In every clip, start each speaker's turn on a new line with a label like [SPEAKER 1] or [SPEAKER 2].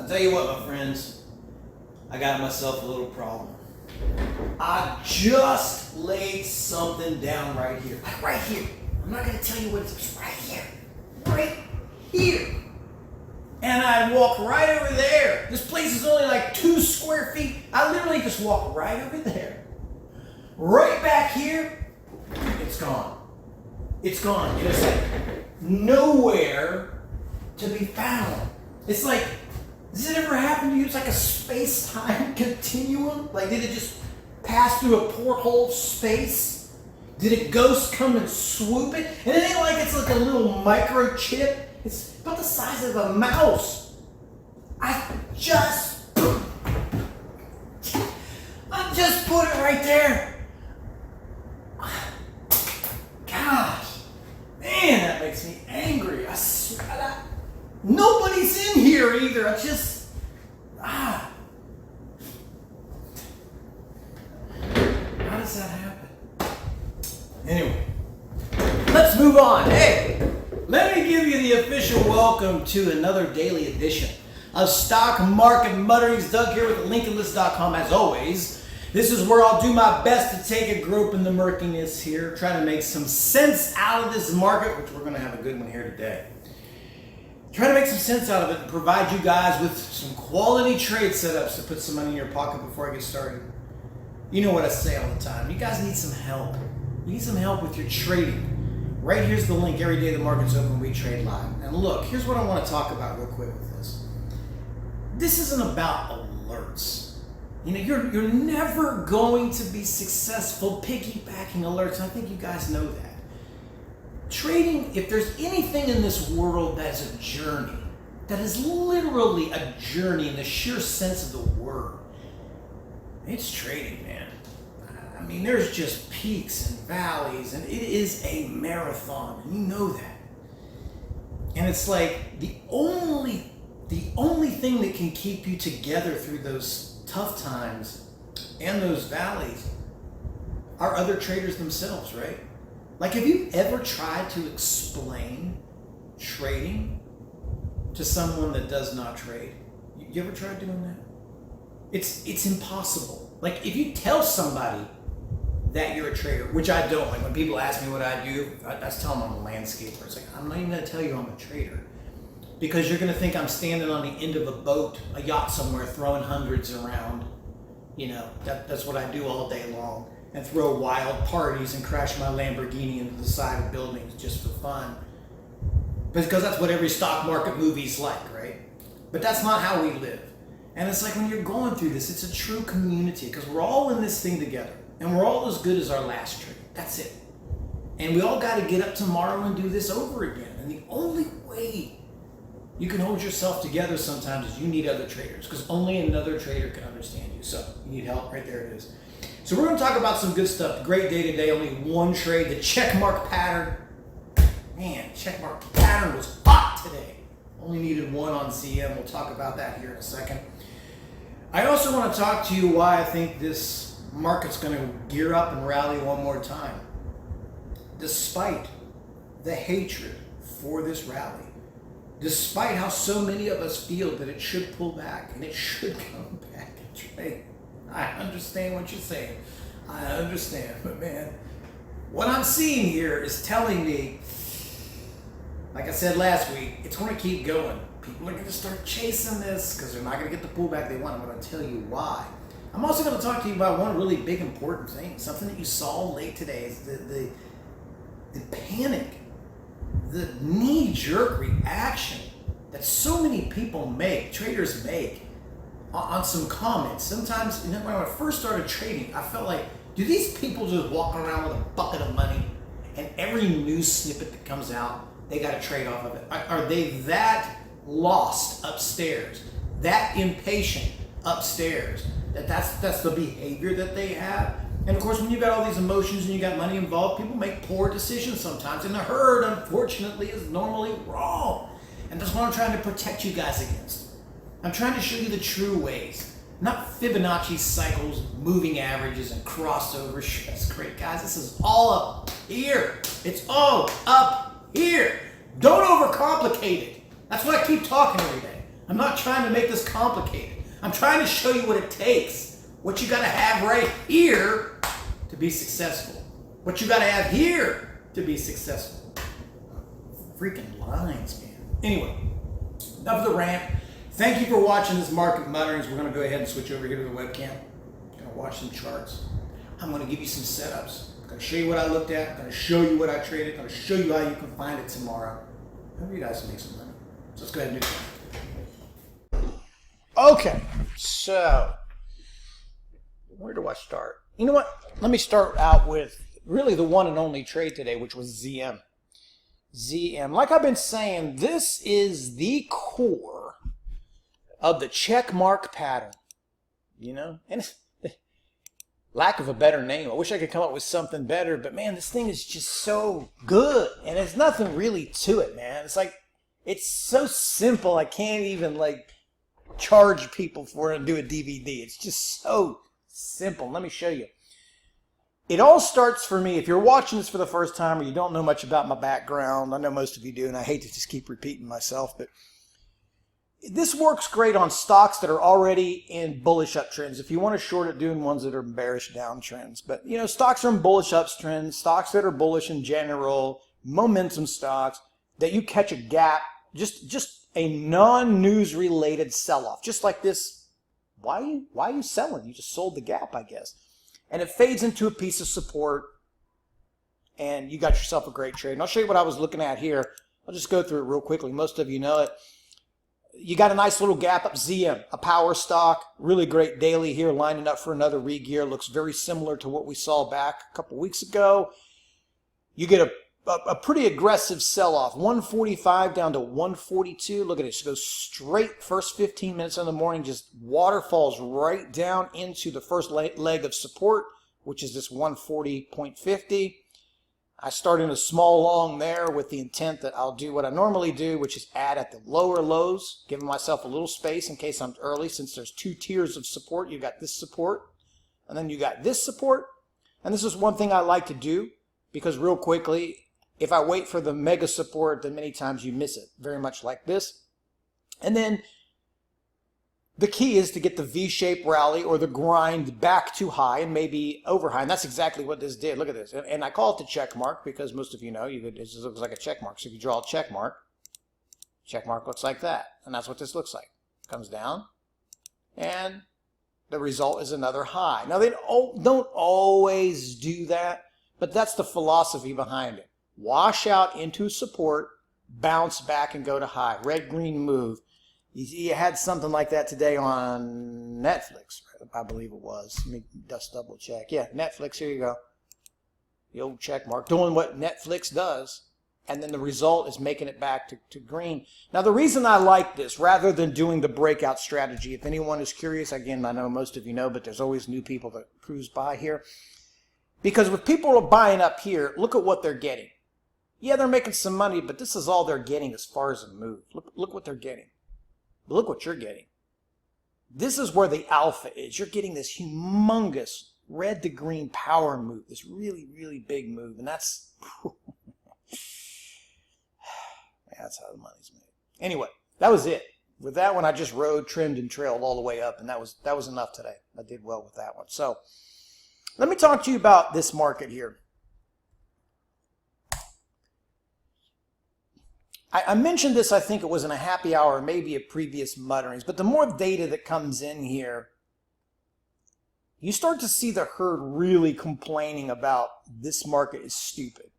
[SPEAKER 1] I'll tell you what, my friends, I got myself a little problem. I just laid something down right here. Like right here. I'm not going to tell you what it is. It's right here. Right here. And I walk right over there. This place is only like 2 square feet. I literally just walk right over there. Right back here, it's gone. It's gone. It's like nowhere to be found. It's like, does it ever happen to you? It's like a space-time continuum. Like, did it just pass through a porthole of space? Did a ghost come and swoop it? And it ain't like it's like a little microchip. It's about the size of a mouse. I just put it right there. Gosh, man, that makes me angry. I swear, nobody's in here either. I just, How does that happen? Anyway, let's move on. Hey, let me give you the official welcome to another daily edition of Stock Market Mutterings. Doug here with LincolnList.com as always. This is where I'll do my best to take a grope in the murkiness here, try to make some sense out of this market, which we're going to have a good one here today. Try to make some sense out of it and provide you guys with some quality trade setups to put some money in your pocket before I get started. You know what I say all the time. You guys need some help. You need some help with your trading. Right here's the link. Every day the market's open, we trade live. And look, here's what I want to talk about real quick with this. This isn't about alerts. You know, you're never going to be successful piggybacking alerts. I think you guys know that. Trading, if there's anything in this world that's a journey, that is literally a journey in the sheer sense of the word, it's trading, man. I mean, there's just peaks and valleys, and it is a marathon, and you know that. And it's like the only thing that can keep you together through those tough times and those valleys are other traders themselves, right? Like, have you ever tried to explain trading to someone that does not trade? You ever tried doing that? It's impossible. Like, if you tell somebody that you're a trader, which I don't, like when people ask me what I do, I tell them I'm a landscaper. It's like, I'm not even going to tell you I'm a trader, because you're going to think I'm standing on the end of a boat, a yacht somewhere, throwing hundreds around. You know, that's what I do all day long, and throw wild parties and crash my Lamborghini into the side of buildings just for fun. Because that's what every stock market movie's like, right? But that's not how we live. And it's like when you're going through this, it's a true community, because we're all in this thing together, and we're all as good as our last trade. That's it. And we all got to get up tomorrow and do this over again. And the only way you can hold yourself together sometimes is you need other traders, because only another trader can understand you. So you need help. Right there it is. So we're going to talk about some good stuff. Great day today. Only one trade. The checkmark pattern. Man, checkmark pattern was hot today. Only needed one on CM. We'll talk about that here in a second. I also want to talk to you why I think this market's going to gear up and rally one more time, despite the hatred for this rally. Despite how so many of us feel that it should pull back and it should come back and trade. I understand what you're saying. I understand. But man, what I'm seeing here is telling me, like I said last week, it's going to keep going. People are going to start chasing this because they're not going to get the pullback they want. I'm going to tell you why. I'm also going to talk to you about one really big important thing. Something that you saw late today is the panic, the knee-jerk reaction that so many people make, traders make, on some comments. Sometimes, when I first started trading, I felt like, do these people just walk around with a bucket of money and every news snippet that comes out, they got to trade off of it? Are they that lost upstairs, that impatient upstairs, that's the behavior that they have? And of course, when you've got all these emotions and you got money involved, people make poor decisions sometimes, and the herd, unfortunately, is normally wrong. And that's what I'm trying to protect you guys against. I'm trying to show you the true ways, not Fibonacci cycles, moving averages, and crossovers. That's great, guys. This is all up here. It's all up here. Don't overcomplicate it. That's what I keep talking every day. I'm not trying to make this complicated. I'm trying to show you what it takes, what you got to have right here to be successful, what you got to have here to be successful. Freaking lines, man. Anyway, enough of the rant. Thank you for watching this Market Mutterings. We're going to go ahead and switch over here to the webcam. I'm going to watch some charts. I'm going to give you some setups. I'm going to show you what I looked at. I'm going to show you what I traded. I'm going to show you how you can find it tomorrow. I hope you guys make some money. So let's go ahead and do that. Okay, so where do I start? You know what? Let me start out with really the one and only trade today, which was ZM. ZM. Like I've been saying, this is the core of the check mark pattern. You know? And it's, lack of a better name. I wish I could come up with something better, but man, this thing is just so good. And there's nothing really to it, man. It's like, it's so simple. I can't even like charge people for it and do a DVD. It's just so simple. Let me show you. It all starts for me, if you're watching this for the first time or you don't know much about my background, I know most of you do, and I hate to just keep repeating myself, but this works great on stocks that are already in bullish uptrends. If you want to short it, doing ones that are bearish downtrends. But, you know, stocks are in bullish uptrends, stocks that are bullish in general, momentum stocks, that you catch a gap, just a non-news related sell-off. Just like this, why are you selling? You just sold the gap, I guess. And it fades into a piece of support, and you got yourself a great trade. And I'll show you what I was looking at here. I'll just go through it real quickly. Most of you know it. You got a nice little gap up, ZM, a power stock, really great daily here, lining up for another re-gear. Looks very similar to what we saw back a couple weeks ago. You get a pretty aggressive sell-off, 145 down to 142. Look at it, it goes straight first 15 minutes in the morning, just waterfalls right down into the first leg of support, which is this 140.50. I start in a small long there with the intent that I'll do what I normally do, which is add at the lower lows, giving myself a little space in case I'm early, since there's two tiers of support. You got this support, and then you got this support. And this is one thing I like to do, because real quickly, if I wait for the mega support, then many times you miss it, very much like this. And then the key is to get the V-shaped rally or the grind back to high and maybe over high. And that's exactly what this did. Look at this. And I call it the check mark because most of you know it just looks like a check mark. So if you draw a check mark looks like that. And that's what this looks like. Comes down, and the result is another high. Now, they don't always do that, but that's the philosophy behind it. Wash out into support, bounce back, and go to high. Red-green move. You had something like that today on Netflix, I believe it was. Let me just double check. Yeah, Netflix, here you go. The old check mark. Doing what Netflix does, and then the result is making it back to green. Now, the reason I like this, rather than doing the breakout strategy, if anyone is curious, again, I know most of you know, but there's always new people that cruise by here. Because if people are buying up here, look at what they're getting. Yeah, they're making some money, but this is all they're getting as far as a move. Look what they're getting. But look what you're getting. This is where the alpha is. You're getting this humongous red to green power move, this really, really big move. And that's that's how the money's made. Anyway, that was it. With that one, I just rode, trimmed, and trailed all the way up, and that was enough today. I did well with that one. So let me talk to you about this market here. I mentioned this, I think it was in a happy hour, maybe a previous mutterings, but the more data that comes in here, you start to see the herd really complaining about this market is stupid.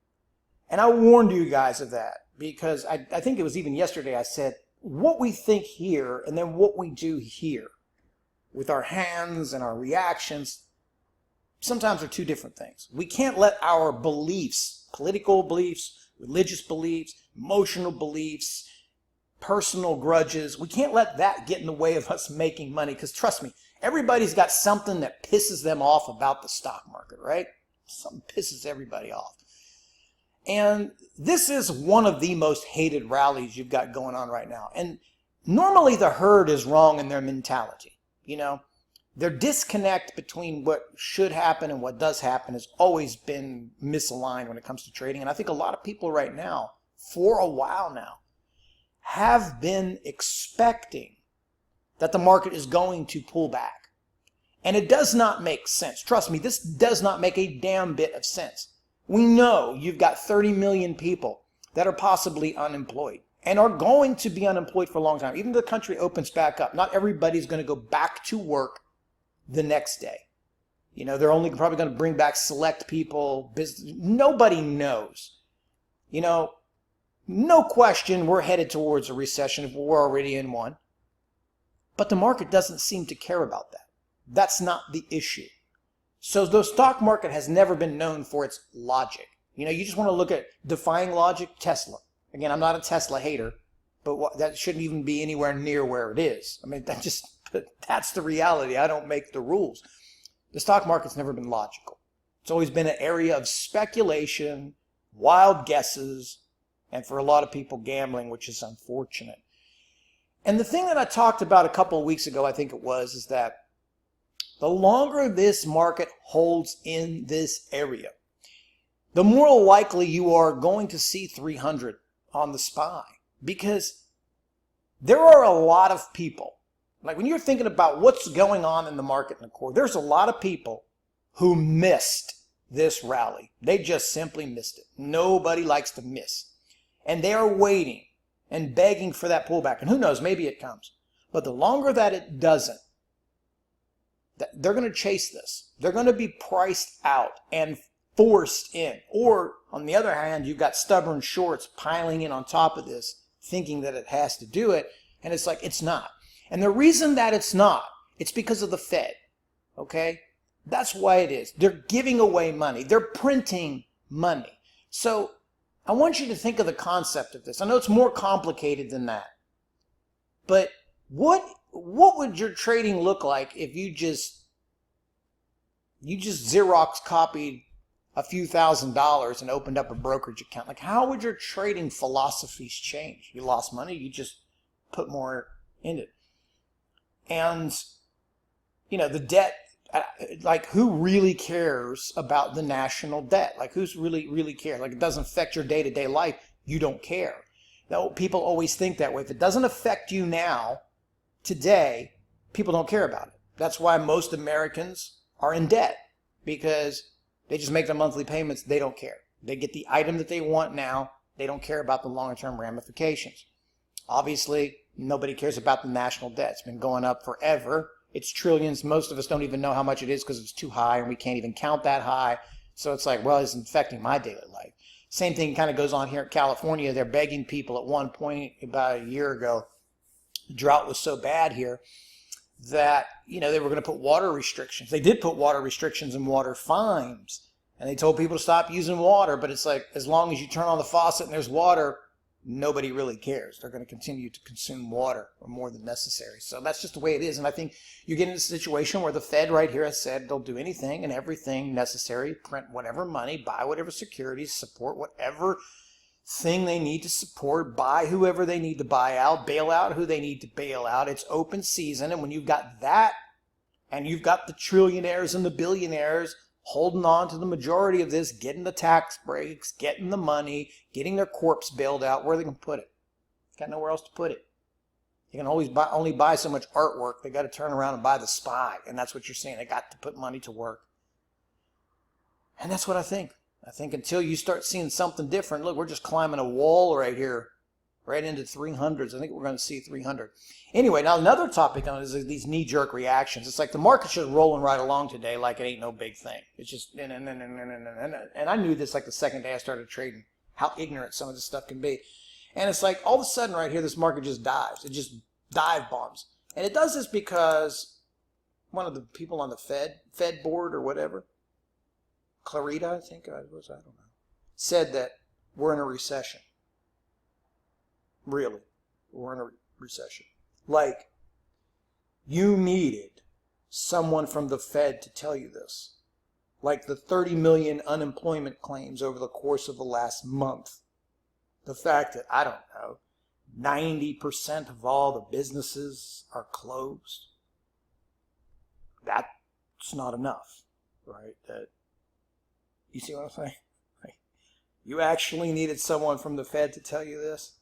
[SPEAKER 1] And I warned you guys of that, because I think it was even yesterday I said, what we think here and then what we do here with our hands and our reactions sometimes are two different things. We can't let our beliefs, political beliefs, religious beliefs, emotional beliefs, personal grudges, we can't let that get in the way of us making money, because trust me, everybody's got something that pisses them off about the stock market, right? Something pisses everybody off. And this is one of the most hated rallies you've got going on right now. And normally the herd is wrong in their mentality. You know, their disconnect between what should happen and what does happen has always been misaligned when it comes to trading. And I think a lot of people right now, for a while now, have been expecting that the market is going to pull back. And it does not make sense. Trust me, this does not make a damn bit of sense. We know you've got 30 million people that are possibly unemployed and are going to be unemployed for a long time. Even if the country opens back up, not everybody's going to go back to work the next day. You know, they're only probably going to bring back select people. Nobody knows. You know, no question we're headed towards a recession if we're already in one. But the market doesn't seem to care about that. That's not the issue. So the stock market has never been known for its logic. You know, you just want to look at defying logic, Tesla. Again, I'm not a Tesla hater, but that shouldn't even be anywhere near where it is. I mean, that's the reality. I don't make the rules. The stock market's never been logical. It's always been an area of speculation, wild guesses, and for a lot of people, gambling, which is unfortunate. And the thing that I talked about a couple of weeks ago, I think it was, is that the longer this market holds in this area, the more likely you are going to see 300 on the SPY. Because there are a lot of people, like when you're thinking about what's going on in the market in the core, there's a lot of people who missed this rally. They just simply missed it. Nobody likes to miss. And they are waiting and begging for that pullback. And who knows, maybe it comes. But the longer that it doesn't, they're going to chase this. They're going to be priced out and forced in. Or, on the other hand, you've got stubborn shorts piling in on top of this, thinking that it has to do it. And it's like, it's not. And the reason that it's not, it's because of the Fed. Okay? That's why it is. They're giving away money. They're printing money. So, I want you to think of the concept of this. I know it's more complicated than that. But what would your trading look like if you just Xerox copied a few $1,000s and opened up a brokerage account? Like, how would your trading philosophies change? You lost money, you just put more in it. And, you know, the debt, like, who really cares about the national debt? Like, who's really cares? Like, it doesn't affect your day-to-day life, you don't care. Now, people always think that way. If it doesn't affect you now, today, people don't care about it. That's why most Americans are in debt, because they just make their monthly payments. They don't care. They get the item that they want now. They don't care about the longer-term ramifications. Obviously, nobody cares about the national debt. It's been going up forever. It's trillions. Most of us don't even know how much it is because it's too high, and we can't even count that high. So it's like, well, it's affecting my daily life. Same thing kind of goes on here in California. They're begging people at one point about a year ago. The drought was so bad here that, you know, they were going to put water restrictions. They did put water restrictions and water fines. And they told people to stop using water. But it's like, as long as you turn on the faucet and there's water, nobody really cares. They're going to continue to consume water more than necessary. So that's just the way it is. And I think you get in a situation where the Fed right here has said they'll do anything and everything necessary, print whatever money, buy whatever securities, support whatever thing they need to support, buy whoever they need to buy out, bail out who they need to bail out. It's open season. And when you've got that, and you've got the trillionaires and the billionaires holding on to the majority of this, getting the tax breaks, getting the money, getting their corpse bailed out, where are they going to put it? Got nowhere else to put it. You can always only buy so much artwork. They got to turn around and buy the SPY. And that's what you're saying. They got to put money to work. And that's what I think. I think until you start seeing something different, look, we're just climbing a wall right here, right into 300s. I think we're going to see 300. Anyway, now another topic on is these knee-jerk reactions. It's like the market's just rolling right along today like it ain't no big thing. It's just, and I knew this like the second day I started trading, how ignorant some of this stuff can be. And it's like all of a sudden right here, this market just dives. It just dive bombs. And it does this because one of the people on the Fed board or whatever, Clarita, I think I don't know, said that we're in a recession. Really, we're in a recession. Like, you needed someone from the Fed to tell you this. Like the 30 million unemployment claims over the course of the last month. The fact that, I don't know, 90% of all the businesses are closed. That's not enough, right? You see what I'm saying? Like, you actually needed someone from the Fed to tell you this?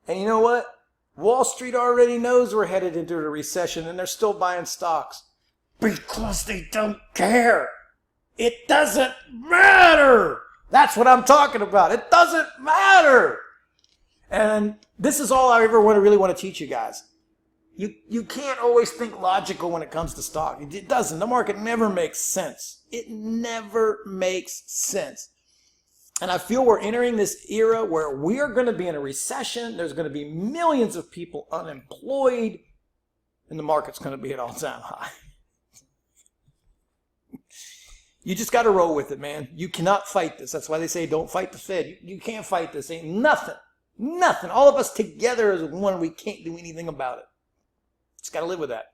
[SPEAKER 1] And you know what? Wall Street already knows we're headed into a recession and they're still buying stocks. Because they don't care. It doesn't matter. That's what I'm talking about. It doesn't matter. And this is all I ever really want to teach you guys. You can't always think logical when it comes to stock. It doesn't. The market never makes sense. It never makes sense. And I feel we're entering this era where we are going to be in a recession. There's going to be millions of people unemployed. And the market's going to be at all-time high. You just got to roll with it, man. You cannot fight this. That's why they say don't fight the Fed. You can't fight this. Ain't nothing. Nothing. All of us together as one. We can't do anything about it. Just got to live with that.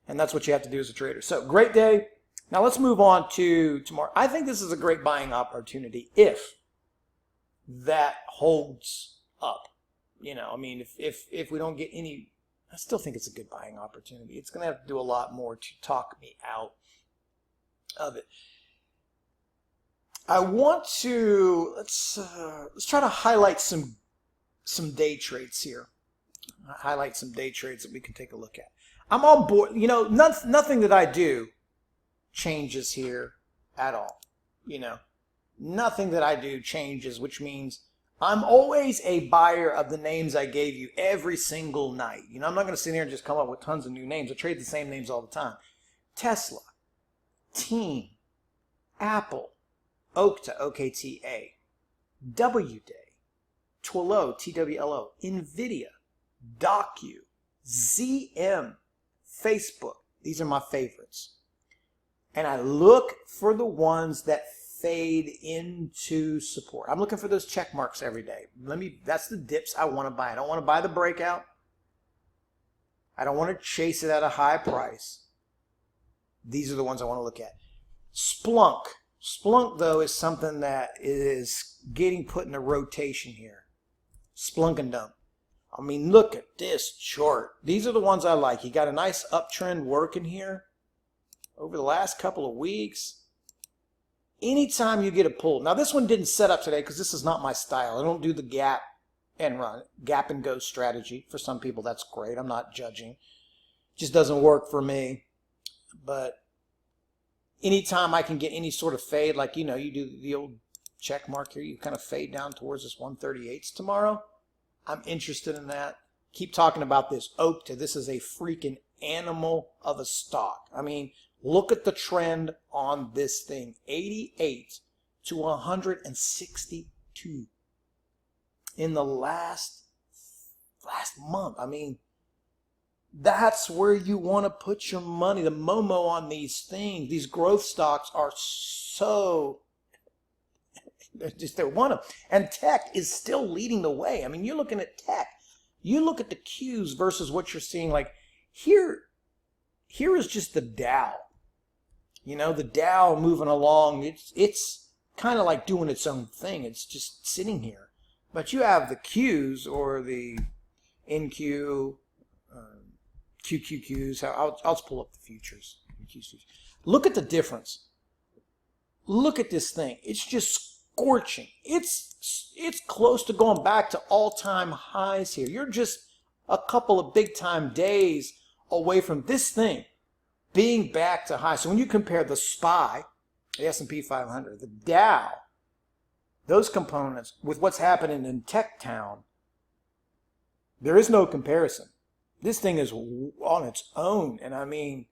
[SPEAKER 1] And that's what you have to do as a trader. So, great day. Now, let's move on to tomorrow. I think this is a great buying opportunity if that holds up. You know, I mean, if we don't get any, I still think it's a good buying opportunity. It's going to have to do a lot more to talk me out of it. I want to, let's try to highlight some day trades here. Highlight some day trades that we can take a look at. I'm on board. You know, nothing that I do changes here at all. You know, nothing that I do changes, which means I'm always a buyer of the names I gave you every single night. You know, I'm not going to sit here and just come up with tons of new names. I trade the same names all the time. Tesla, Team, Apple, OKTA, OKTA, WDay, Twilio, TWLO, NVIDIA, Docu, ZM, Facebook. These are my favorites. And I look for the ones that fade into support. I'm looking for those check marks every day. That's the dips I want to buy. I don't want to buy the breakout. I don't want to chase it at a high price. These are the ones I want to look at. Splunk. Splunk, though, is something that is getting put in a rotation here. Splunk and dump. I mean, look at this chart. These are the ones I like. You got a nice uptrend working here over the last couple of weeks. Anytime you get a pull. Now, this one didn't set up today because this is not my style. I don't do the gap and run. Gap and go strategy. For some people, that's great. I'm not judging. It just doesn't work for me. But anytime I can get any sort of fade, like, you know, you do the old check mark here, you kind of fade down towards this 138s tomorrow. I'm interested in that. Keep talking about this OKTA. This is a freaking animal of a stock. I mean, look at the trend on this thing. 88 to 162 in the last month. I mean, that's where you want to put your money. The Momo on these things, these growth stocks are so, they're one of them. And tech is still leading the way. I mean, you're looking at tech. You look at the Qs versus what you're seeing. Like here is just the Dow. You know, the Dow moving along. It's kind of like doing its own thing. It's just sitting here. But you have the Qs or the NQ, QQQs. I'll just pull up the futures. Look at the difference. Look at this thing. It's just scorching. It's close to going back to all-time highs here. You're just a couple of big-time days away from this thing being back to high. So when you compare the SPY, the S&P 500, the Dow, those components with what's happening in Tech Town, there is no comparison. This thing is on its own. And I mean,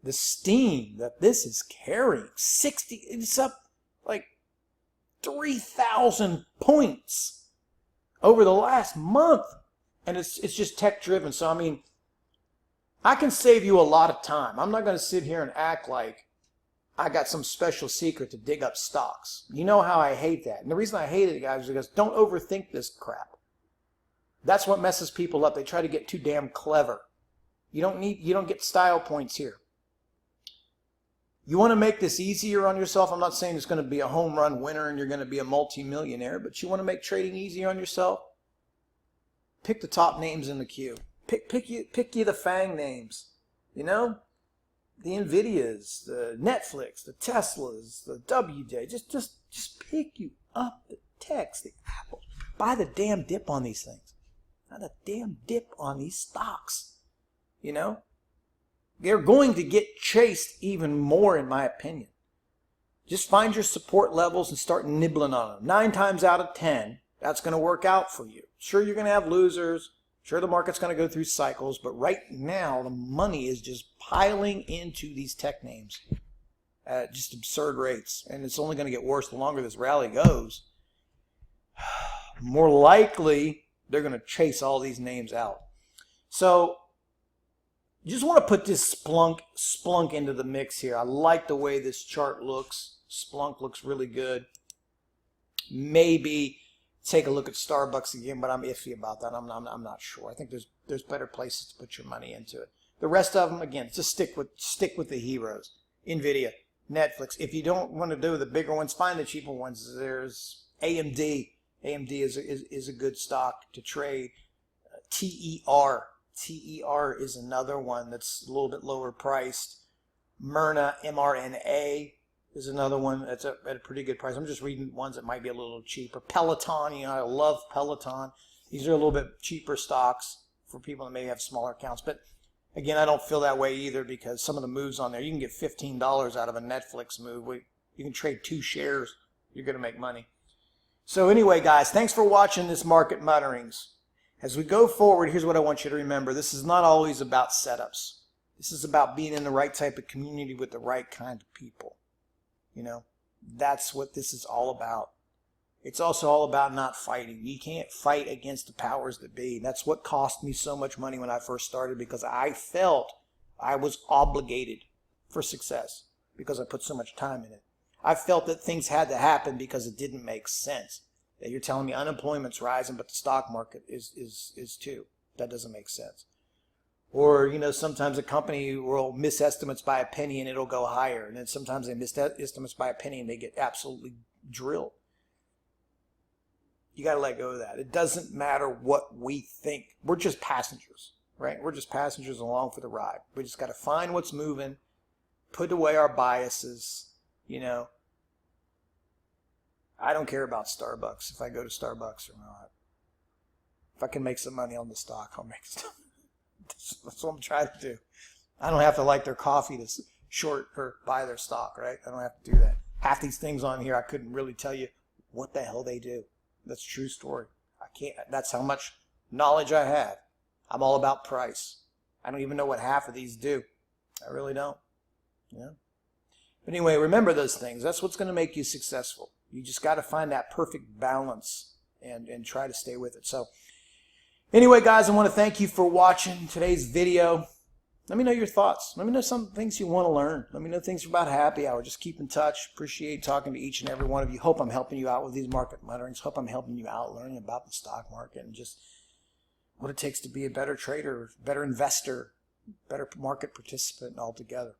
[SPEAKER 1] the steam that this is carrying, it's up like 3,000 points over the last month. And it's just tech driven. So, I mean, I can save you a lot of time. I'm not going to sit here and act like I got some special secret to dig up stocks. You know how I hate that. And the reason I hate it, guys, is because don't overthink this crap. That's what messes people up. They try to get too damn clever. You don't get style points here. You want to make this easier on yourself. I'm not saying it's going to be a home run winner and you're going to be a multi-millionaire, but you want to make trading easier on yourself? Pick the top names in the queue. Pick you the FANG names. You know? The NVIDIAs, the Netflix, the Teslas, the WDay. Just pick you up the techs, the Apple. Buy the damn dip on these things. Not a damn dip on these stocks. You know? They're going to get chased even more, in my opinion. Just find your support levels and start nibbling on them. 9 times out of 10, that's going to work out for you. Sure, you're going to have losers. Sure, the market's going to go through cycles. But right now, the money is just piling into these tech names at just absurd rates. And it's only going to get worse the longer this rally goes. More likely, they're going to chase all these names out. So, you just want to put this Splunk into the mix here. I like the way this chart looks. Splunk looks really good. Maybe take a look at Starbucks again, but I'm iffy about that. I'm not sure. I think there's better places to put your money into it. The rest of them, again, just stick with the heroes. Nvidia, Netflix. If you don't want to do the bigger ones, find the cheaper ones. There's AMD. AMD is a good stock to trade. TER. TER is another one that's a little bit lower priced. Myrna, mRNA, is another one that's at a pretty good price. I'm just reading ones that might be a little cheaper. Peloton, you know, I love Peloton. These are a little bit cheaper stocks for people that may have smaller accounts. But again, I don't feel that way either, because some of the moves on there, you can get $15 out of a Netflix move. You can trade 2 shares. You're going to make money. So anyway, guys, thanks for watching this Market Mutterings. As we go forward, here's what I want you to remember. This is not always about setups. This is about being in the right type of community with the right kind of people. You know, that's what this is all about. It's also all about not fighting. You can't fight against the powers that be. That's what cost me so much money when I first started, because I felt I was obligated for success because I put so much time in it. I felt that things had to happen because it didn't make sense. That you're telling me unemployment's rising, but the stock market is too. That doesn't make sense. Or, you know, sometimes a company will miss estimates by a penny and it'll go higher. And then sometimes they miss estimates by a penny and they get absolutely drilled. You got to let go of that. It doesn't matter what we think. We're just passengers, right? We're just passengers along for the ride. We just got to find what's moving, put away our biases, you know. I don't care about Starbucks, if I go to Starbucks or not. If I can make some money on the stock, I'll make some. That's what I'm trying to do. I don't have to like their coffee to short or buy their stock, right? I don't have to do that. Half these things on here, I couldn't really tell you what the hell they do. That's a true story. I can't. That's how much knowledge I have. I'm all about price. I don't even know what half of these do. I really don't. Yeah. But anyway, remember those things. That's what's going to make you successful. You just got to find that perfect balance and try to stay with it. So anyway, guys, I want to thank you for watching today's video. Let me know your thoughts. Let me know some things you want to learn. Let me know things about happy hour. Just keep in touch. Appreciate talking to each and every one of you. Hope I'm helping you out with these market mutterings. Hope I'm helping you out learning about the stock market and just what it takes to be a better trader, better investor, better market participant altogether.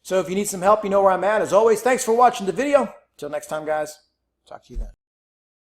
[SPEAKER 1] So if you need some help, you know where I'm at. As always, thanks for watching the video. Until next time, guys. Talk to you then.